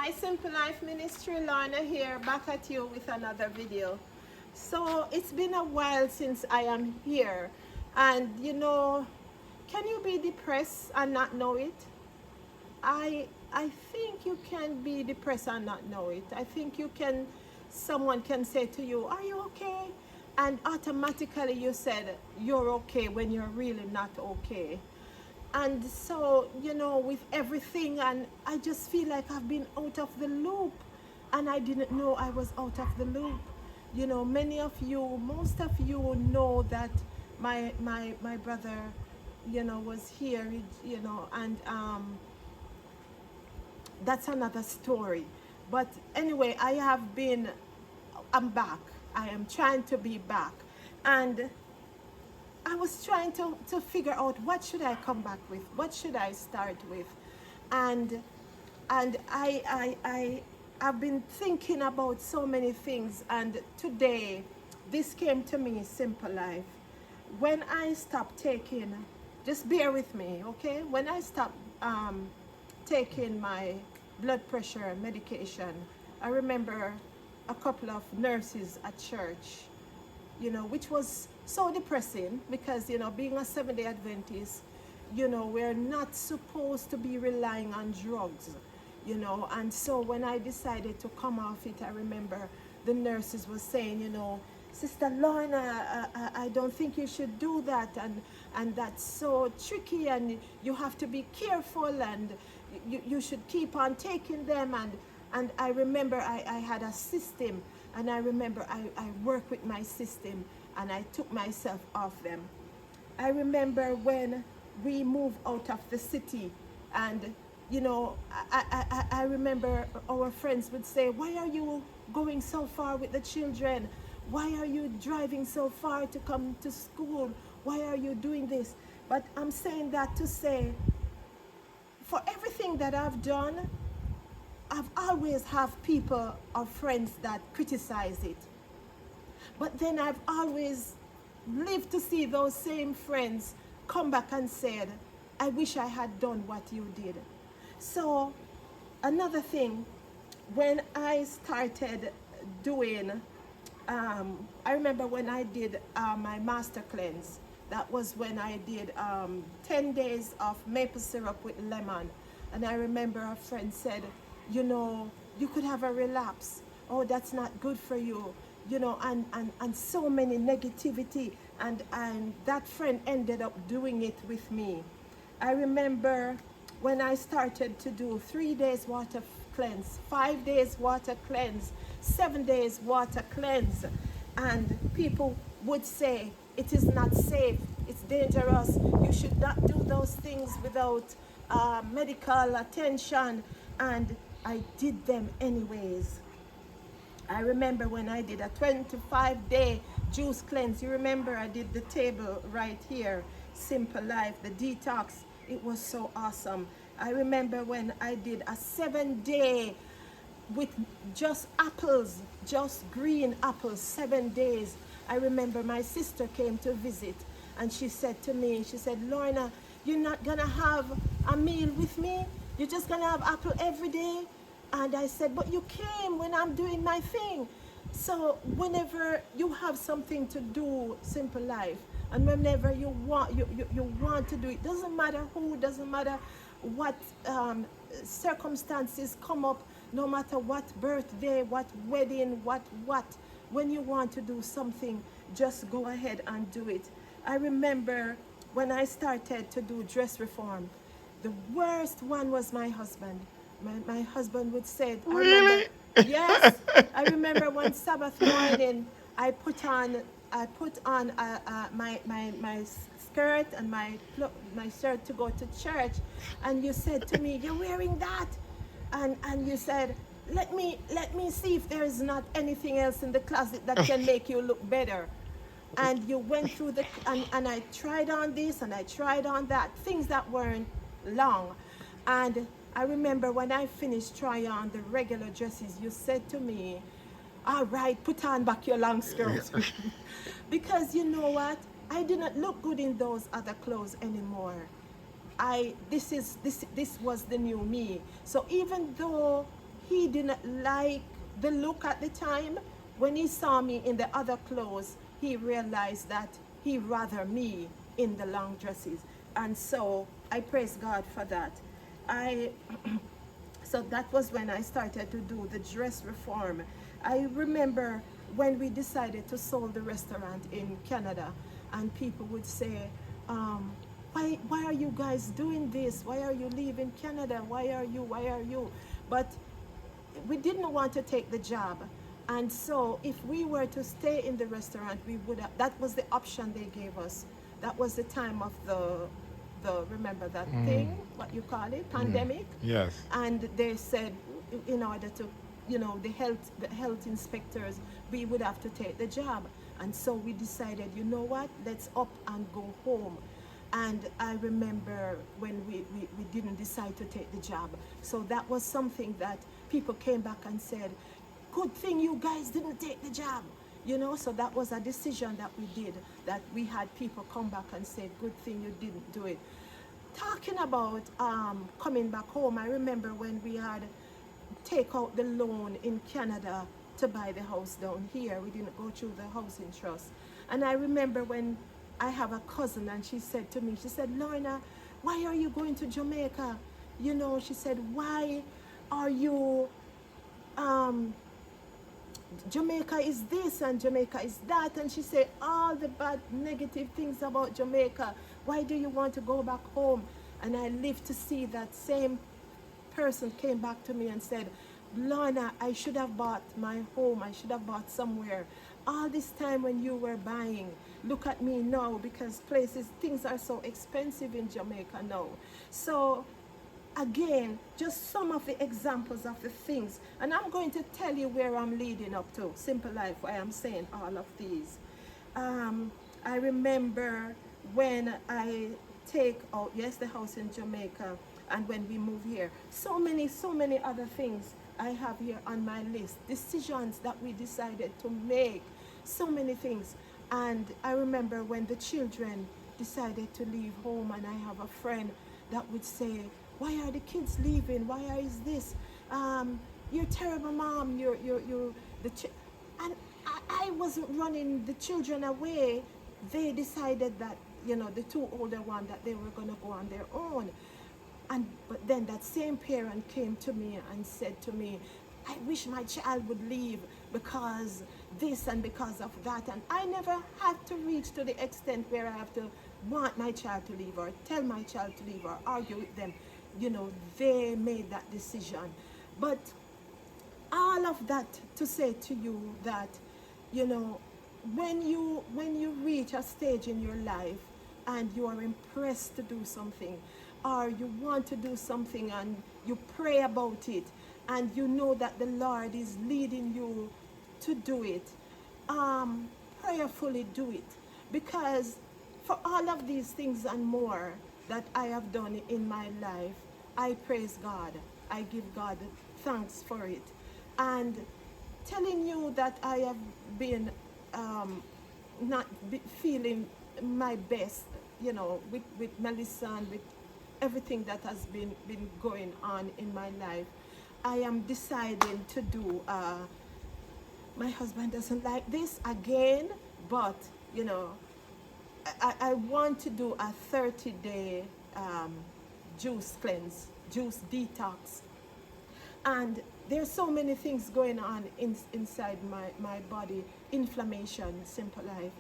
Hi Simple Life Ministry, Lorna here, back at you with another video. So it's been a while since I am here, and can you be depressed and not know it? I think you can be depressed and not know it. I think someone can say to you, are you okay? And automatically you said you're okay when you're really not okay. And so, with everything, and I just feel like I've been out of the loop, and I didn't know I was out of the loop. Many of you, most of you know that my brother, was here, and that's another story. But anyway, I'm back. I am trying to be back. And I was trying to figure out what should I come back with, what should I start with, and I've been thinking about so many things, and today this came to me, Simple Life. When I stopped taking, just bear with me, okay? When I stopped taking my blood pressure medication, I remember a couple of nurses at church, which was so depressing because, being a Seventh-day Adventist, we're not supposed to be relying on drugs, and so when I decided to come off it, I remember the nurses were saying, Sister Lorna, I don't think you should do that, and that's so tricky, and you have to be careful, and you should keep on taking them, and I remember I had a system, and I remember I worked with my system, and I took myself off them. I remember when we moved out of the city, and I remember our friends would say, why are you going so far with the children? Why are you driving so far to come to school? Why are you doing this? But I'm saying that to say, for everything that I've done, I've always have people or friends that criticize it. But then I've always lived to see those same friends come back and said, I wish I had done what you did. So another thing, when I started doing, I remember when I did my master cleanse, that was when I did 10 days of maple syrup with lemon. And I remember a friend said, you could have a relapse. Oh, that's not good for you. And so many negativity. And that friend ended up doing it with me. I remember when I started to do 3 days water cleanse, 5 days water cleanse, 7 days water cleanse. And people would say, it is not safe, it's dangerous, you should not do those things without medical attention. And I did them anyways. I remember when I did a 25-day juice cleanse. You remember I did the table right here, Simple Life, the detox. It was so awesome. I remember when I did a 7-day with just apples, just green apples, 7 days. I remember my sister came to visit, and she said to me, she said, Lorna, you're not gonna have a meal with me? You're just gonna have apple every day? And I said, but you came when I'm doing my thing. So whenever you have something to do, Simple Life, and whenever you want to do it, doesn't matter who, doesn't matter what circumstances come up, no matter what birthday, what wedding, what, when you want to do something, just go ahead and do it. I remember when I started to do dress reform, the worst one was my husband. My husband would say, Really? Yes, I remember one Sabbath morning, I put on my skirt and my shirt to go to church, and you said to me, you're wearing that, and you said, let me see if there is not anything else in the closet that can make you look better. And you went through and I tried on this and I tried on that, things that weren't long. And I remember when I finished trying on the regular dresses, you said to me, all right, put on back your long skirt. Because you know what? I didn't look good in those other clothes anymore. This was the new me. So even though he didn't like the look at the time. When he saw me in the other clothes, he realized that he rather me in the long dresses. And so I praise God for that. I So that was when I started to do the dress reform. I remember when we decided to sold the restaurant in Canada, and people would say, why are you guys doing this? Why are you leaving Canada? Why are you? But we didn't want to take the job. And so if we were to stay in the restaurant, we would have, that was the option they gave us. That was the time of the remember that thing, what you call it, pandemic. Yes. And they said, in order to, the health inspectors, we would have to take the job. And so we decided, you know what, let's up and go home. And I remember when we didn't decide to take the job. So that was something that people came back and said, good thing you guys didn't take the job. So that was a decision that we did, that we had people come back and say, good thing you didn't do it. Talking about coming back home, I remember when we had take out the loan in Canada to buy the house down here. We didn't go through the housing trust. And I remember when I have a cousin, and she said to me, she said, Lorna, why are you going to Jamaica? She said, why are you, Jamaica is this and Jamaica is that. And she said, all the bad negative things about Jamaica. Why do you want to go back home? And I lived to see that same person came back to me and said, Lorna, I should have bought my home. I should have bought somewhere. All this time when you were buying, look at me now, because things are so expensive in Jamaica now. So again, just some of the examples of the things. And I'm going to tell you where I'm leading up to. Simple Life, why I'm saying all of these. I remember when I take out, yes, the house in Jamaica, and when we move here. So many other things I have here on my list. Decisions that we decided to make. So many things. And I remember when the children decided to leave home, and I have a friend that would say, why are the kids leaving? Why is this? You're terrible, mom. And I wasn't running the children away. They decided that, the two older ones, that they were going to go on their own. But then that same parent came to me and said to me, I wish my child would leave because this and because of that. And I never had to reach to the extent where I have to want my child to leave or tell my child to leave or argue with them. They made that decision. But all of that to say to you that, when you reach a stage in your life and you are impressed to do something, or you want to do something and you pray about it, and you know that the Lord is leading you to do it, prayerfully do it. Because for all of these things and more that I have done in my life, I praise God. I give God thanks for it. And telling you that I have been not feeling my best, with Melissa and with everything that has been going on in my life, I am deciding to do, my husband doesn't like this again, but, I want to do a 30-day juice cleanse, juice detox. And there's so many things going on inside my body. Inflammation, Simple Life.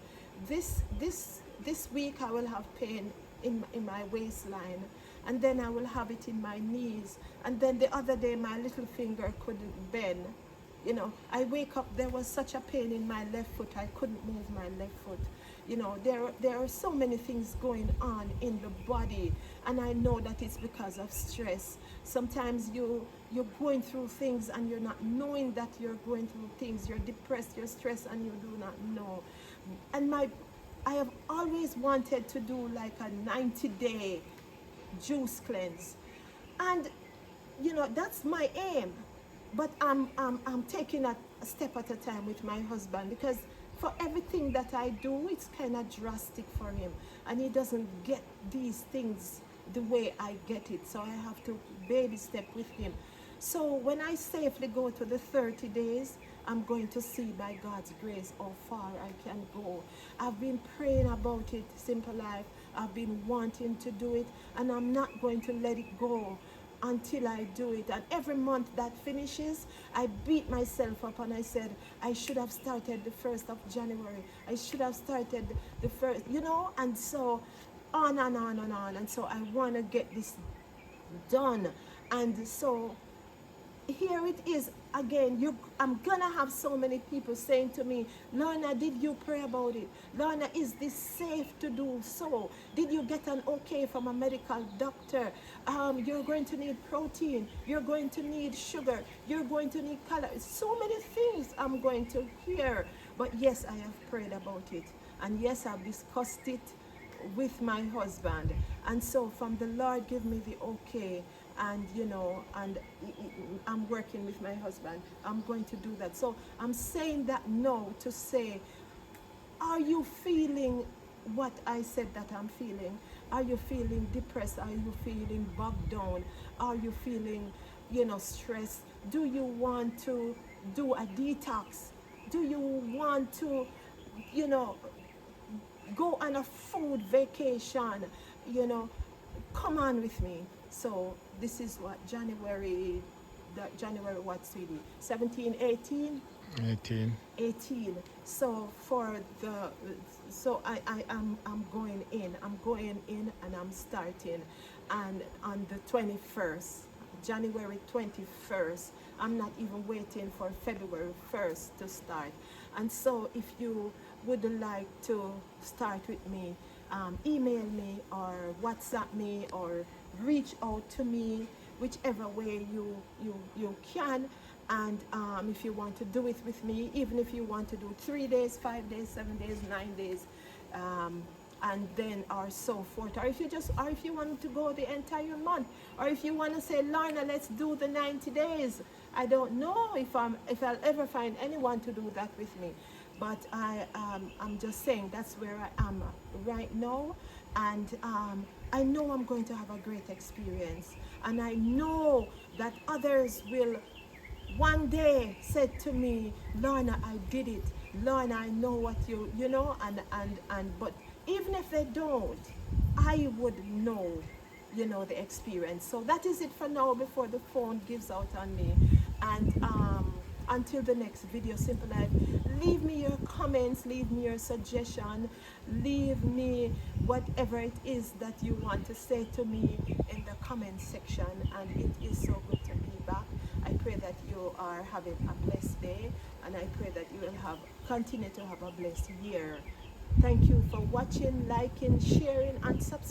This week I will have pain in my waistline, and then I will have it in my knees, and then the other day my little finger couldn't bend. I wake up, there was such a pain in my left foot, I couldn't move my left foot. There are so many things going on in the body, and I know that it's because of stress. Sometimes you're going through things and you're not knowing that you're going through things. You're depressed, you're stressed, and you do not know. And I have always wanted to do like a 90-day juice cleanse, and that's my aim. But I'm taking a step at a time with my husband, because for everything that I do, it's kind of drastic for him, and he doesn't get these things the way I get it. So I have to baby step with him. So when I safely go to the 30 days, I'm going to see by God's grace how far I can go. I've been praying about it, Simple Life. I've been wanting to do it, and I'm not going to let it go until I do it. And every month that finishes, I beat myself up and I said, I should have started the 1st of January. I should have started the first, and so on and on and on. And so I want to get this done. And so here it is again. I'm gonna have so many people saying to me, Lorna, did you pray about it? Lorna, is this safe to do so? Did you get an okay from a medical doctor? You're going to need protein, you're going to need sugar, you're going to need calories. So many things I'm going to hear. But yes, I have prayed about it, and yes, I've discussed it with my husband. And so from the Lord give me the okay, and and I'm working with my husband. I'm going to do that. So I'm saying that no to say, are you feeling what I said that I'm feeling? Are you feeling depressed? Are you feeling bogged down? Are you feeling stressed? Do you want to do a detox? Do you want to go on a food vacation? Come on with me. So this is what January what, sweetie? 17, 18? 18. 18. So I'm going in and I'm starting, and on the 21st, January 21st, I'm not even waiting for February 1st to start. And so if you would like to start with me, email me or WhatsApp me or reach out to me, whichever way you can. And if you want to do it with me, even if you want to do 3 days, 5 days, 7 days, 9 days, and then or so forth, or if you want to go the entire month, or if you want to say, Lorna, let's do the 90 days. I don't know if I'll ever find anyone to do that with me, but I'm just saying that's where I am right now. And I know I'm going to have a great experience, and I know that others will one day said to me, Lorna, I did it. Lorna, I know what but even if they don't, I would know, the experience. So that is it for now before the phone gives out on me. And until the next video, Simple Life, leave me your comments, leave me your suggestion, leave me whatever it is that you want to say to me in the comment section. And it is so good to be back. I pray that you are having a blessed day, and I pray that you will continue to have a blessed year. Thank you for watching, liking, sharing, and subscribing.